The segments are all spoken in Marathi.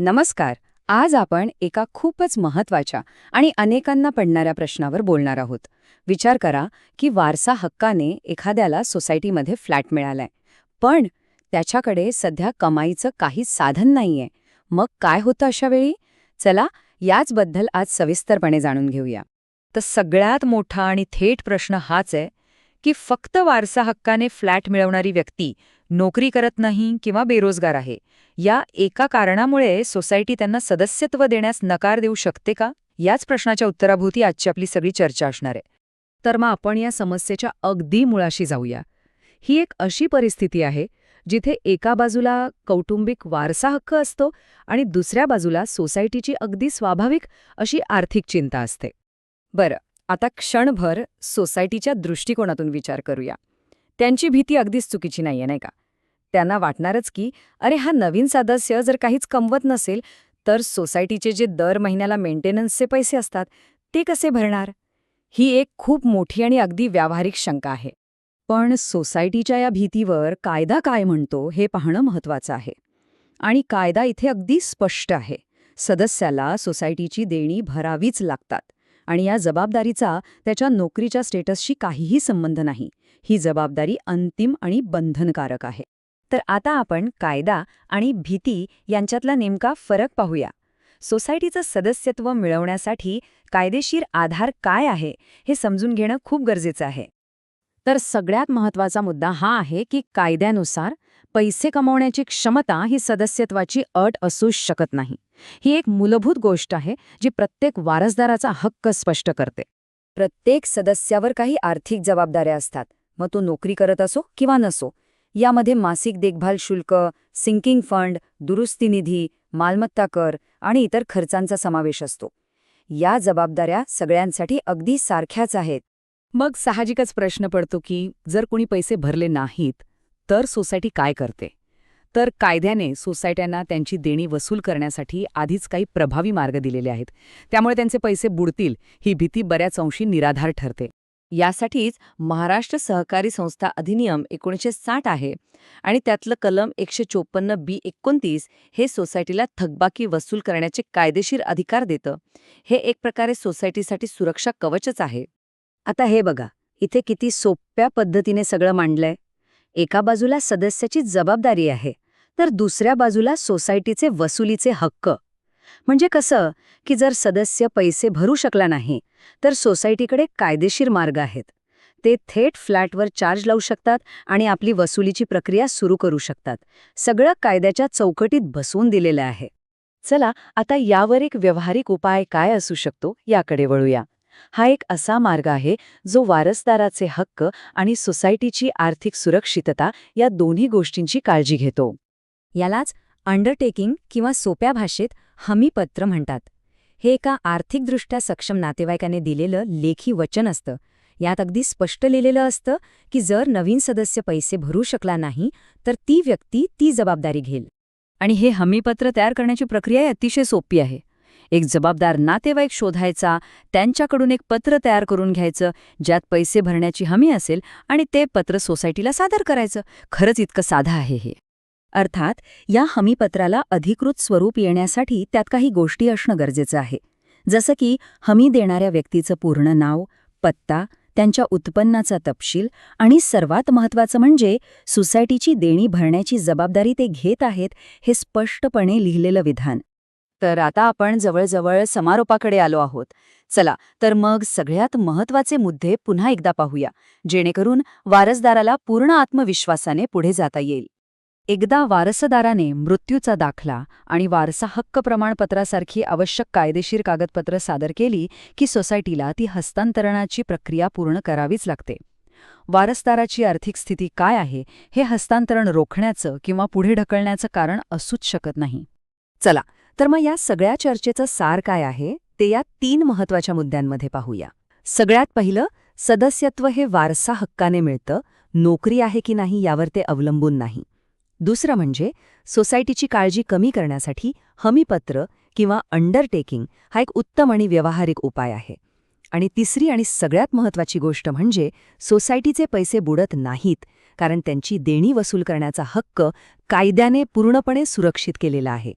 नमस्कार. आज आपण एका खूपच महत्वाच्या आणि अनेकांना पडणाऱ्या प्रश्नावर बोलणार आहोत. विचार करा की वारसा हक्काने एखाद्याला सोसायटीमध्ये फ्लॅट मिळालाय, पण त्याच्याकडे सध्या कमाईचं काही साधन नाहीये. मग काय होतं अशा वेळी? चला, याचबद्दल आज सविस्तरपणे जाणून घेऊया. तर सगळ्यात मोठा आणि थेट प्रश्न हाच आहे की फक्त वारसा हक्काने फ्लॅट मिळवणारी व्यक्ती नोकरी करत नाही किंवा बेरोजगार आहे, या एका कारणामुळे सोसायटी त्यांना सदस्यत्व देण्यास नकार देऊ शकते का? याच प्रश्नाच्या उत्तराभोवती आजची आपली सगळी चर्चा असणार आहे. तर मग आपण या समस्येच्या अगदी मुळाशी जाऊया. ही एक अशी परिस्थिती आहे जिथे एका बाजूला कौटुंबिक वारसा हक्क असतो आणि दुसऱ्या बाजूला सोसायटीची अगदी स्वाभाविक अशी आर्थिक चिंता असते. बरं, आता क्षणभर सोसायटीच्या दृष्टिकोनातून विचार करूया. त्यांची भीती अगदीच चुकीची नाहीये, नाही का? त्यांना वाटणारच की अरे, हा नवीन सदस्य जर काहीच कमवत नसेल तर सोसायटीचे जे दर महिन्याला मेंटेनन्सचे पैसे असतात ते कसे भरणार? ही एक खूप मोठी आणि अगदी व्यावहारिक शंका आहे. पण सोसायटीच्या या भीतीवर कायदा काय म्हणतो हे पाहणं महत्त्वाचं आहे. आणि कायदा इथे अगदी स्पष्ट आहे. सदस्याला सोसायटीची देणी भरावीच लागतात आणि या जबाबदारीचा त्याच्या नोकरीच्या स्टेटसशी काहीही संबंध नाही. ही जबाबदारी अंतिम आणि बंधनकारक आहे. तर आता आपण कायदा आणि भीती यांच्यातला नेमका फरक पाहूया. सोसायटीचं सदस्यत्व मिळवण्यासाठी कायदेशीर आधार काय आहे हे समजून घेणं खूप गरजेचं आहे. तर सगळ्यात महत्त्वाचा मुद्दा हा आहे की कायद्यानुसार पैसे कमवण्याची क्षमता ही सदस्यत्वाची अट असूच शकत नाही. ही एक मूलभूत गोष्ट आहे जी प्रत्येक वारसदाराचा हक्क स्पष्ट करते. प्रत्येक सदस्यावर काही आर्थिक जबाबदाऱ्या असतात, मग तो नोकरी करत असो किंवा नसो. यामध्ये मासिक देखभाल शुल्क, सिंकिंग फंड, दुरुस्ती निधी, मालमत्ता कर आणि इतर खर्चांचा समावेश असतो. या जबाबदाऱ्या सगळ्यांसाठी अगदी सारख्याच आहेत. मग साहजिकच प्रश्न पडतो की जर कोणी पैसे भरले नाहीत तर सोसायटी काय करते? तर कायद्याने सोसायट्यांना त्यांची देणी वसूल करण्यासाठी आधीच काही प्रभावी मार्ग दिलेले आहेत. त्यामुळे त्यांचे पैसे बुडतील ही भीती बऱ्याच अंशी निराधार ठरते. यासाठीच महाराष्ट्र सहकारी संस्था अधिनियम 1960 आहे आणि त्यातलं कलम 154B29 हे सोसायटीला थकबाकी वसूल करण्याचे कायदेशीर अधिकार देतं. हे एक प्रकारे सोसायटीसाठी सुरक्षा कवचच आहे. आता हे बघा, इथे किती सोप्या पद्धतीने सगळं मांडलंय. एका बाजूला सदस्याची जबाबदारी आहे तर दुसऱ्या बाजूला सोसायटीचे वसुलीचे हक्क. म्हणजे कसं की जर सदस्य पैसे भरू शकला नाही तर सोसायटीकडे कायदेशीर मार्ग आहेत. ते थेट फ्लॅटवर चार्ज लावू शकतात आणि आपली वसुलीची प्रक्रिया सुरू करू शकतात. सगळं कायद्याच्या चौकटीत बसवून दिलेलं आहे. चला, आता यावर एक व्यावहारिक उपाय काय असू शकतो याकडे वळूया. हा एक असा मार्ग आहे जो वारसदाराचे हक्क आणि सोसायटीची आर्थिक सुरक्षितता या दोन्ही गोष्टींची काळजी घेतो. यालाच अंडरटेकिंग किंवा सोप्या भाषेत हमीपत्र म्हणतात. हे एका आर्थिकदृष्ट्या सक्षम नातेवाईकाने दिलेलं लेखी वचन असतं. यात अगदी स्पष्ट लिहिलेलं असतं की जर नवीन सदस्य पैसे भरू शकला नाही तर ती व्यक्ती ती जबाबदारी घेईल. आणि हे हमीपत्र तयार करण्याची प्रक्रिया अतिशय सोपी आहे. एक जबाबदार नातेवाईक शोधायचा, त्यांच्याकडून एक पत्र तयार करून घ्यायचं ज्यात पैसे भरण्याची हमी असेल आणि ते पत्र सोसायटीला सादर करायचं. खरंच इतकं साधं आहे हे. अर्थात या हमीपत्राला अधिकृत स्वरूप येण्यासाठी त्यात काही गोष्टी असणं गरजेचं आहे. जसं की हमी देणाऱ्या व्यक्तीचं पूर्ण नाव, पत्ता, त्यांच्या उत्पन्नाचा तपशील आणि सर्वात महत्त्वाचं म्हणजे सोसायटीची देणी भरण्याची जबाबदारी ते घेत आहेत हे स्पष्टपणे लिहिलेलं विधान. तर आता आपण जवळजवळ समारोपाकडे आलो आहोत. चला, तर मग सगळ्यात महत्त्वाचे मुद्दे पुन्हा एकदा पाहूया, जेणेकरून वारसदाराला पूर्ण आत्मविश्वासाने पुढे जाता येईल. एकदा वारसदाराने मृत्यूचा दाखला आणि वारसा हक्क प्रमाणपत्रासारखी आवश्यक कायदेशीर कागदपत्र सादर केली की सोसायटीला ती हस्तांतरणाची प्रक्रिया पूर्ण करावीच लागते. वारसदाराची आर्थिक स्थिती काय आहे हे हस्तांतरण रोखण्याचं किंवा पुढे ढकलण्याचं कारण असूच शकत नाही. चला, तर मग या सगळ्या चर्चेचं सार काय आहे ते या 3 महत्त्वाच्या मुद्द्यांमध्ये पाहूया. सगळ्यात पहिलं, सदस्यत्व हे वारसा हक्काने मिळतं, नोकरी आहे की नाही यावर ते अवलंबून नाही. दुसरं म्हणजे सोसायटीची काळजी कमी करण्यासाठी हमीपत्र किंवा अंडरटेकिंग हा एक उत्तम आणि व्यावहारिक उपाय आहे. आणि तिसरी आणि सगळ्यात महत्त्वाची गोष्ट म्हणजे सोसायटीचे पैसे बुडत नाहीत, कारण त्यांची देणी वसूल करण्याचा हक्क कायद्याने पूर्णपणे सुरक्षित केलेला आहे.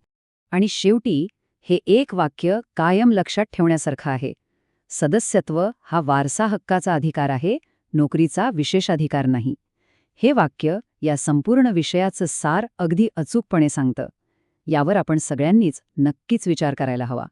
आणि शेवटी हे एक वाक्य कायम लक्षात ठेवण्यासारखं आहे. सदस्यत्व हा वारसा हक्काचा अधिकार आहे, नोकरीचा विशेषाधिकार नाही. हे वाक्य या संपूर्ण विषयाचं सार अगदी अचूकपणे सांगतं. यावर आपण सगळ्यांनीच नक्कीच विचार करायला हवा.